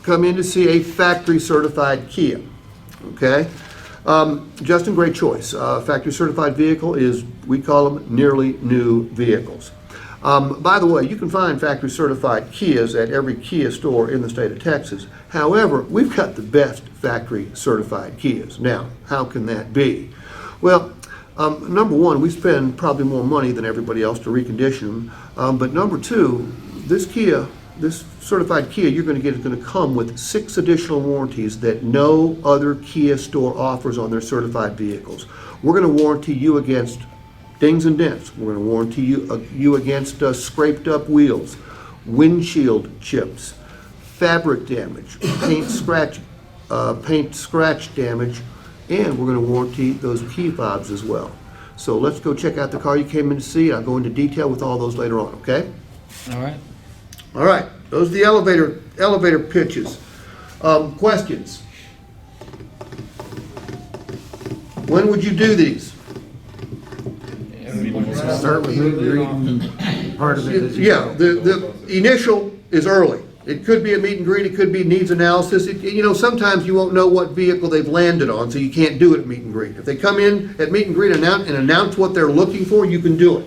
come in to see a factory certified Kia. Okay, Justin, great choice. Factory certified vehicle is, we call them nearly new vehicles. By the way, you can find factory certified Kias at every Kia store in the state of Texas. However, we've got the best factory certified Kias. Now, how can that be? Well, number one, we spend probably more money than everybody else to recondition them. But number two, this certified Kia you're going to get is going to come with 6 additional warranties that no other Kia store offers on their certified vehicles. We're going to warranty you against dings and dents. We're going to warranty you against scraped up wheels, windshield chips, fabric damage, paint scratch damage, and we're going to warranty those key fobs as well. So let's go check out the car you came in to see. I'll go into detail with all those later on, okay? All right. All right, those are the elevator pitches. Questions? When would you do these? Start with meet and greet and part of it is. Yeah, the initial is early. It could be a meet and greet, it could be needs analysis. Sometimes you won't know what vehicle they've landed on, so you can't do it at meet and greet. If they come in at meet and greet and announce what they're looking for, you can do it.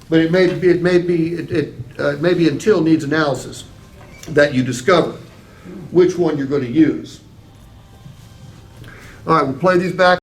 But it may be until needs analysis that you discover which one you're going to use. All right, we'll play these back.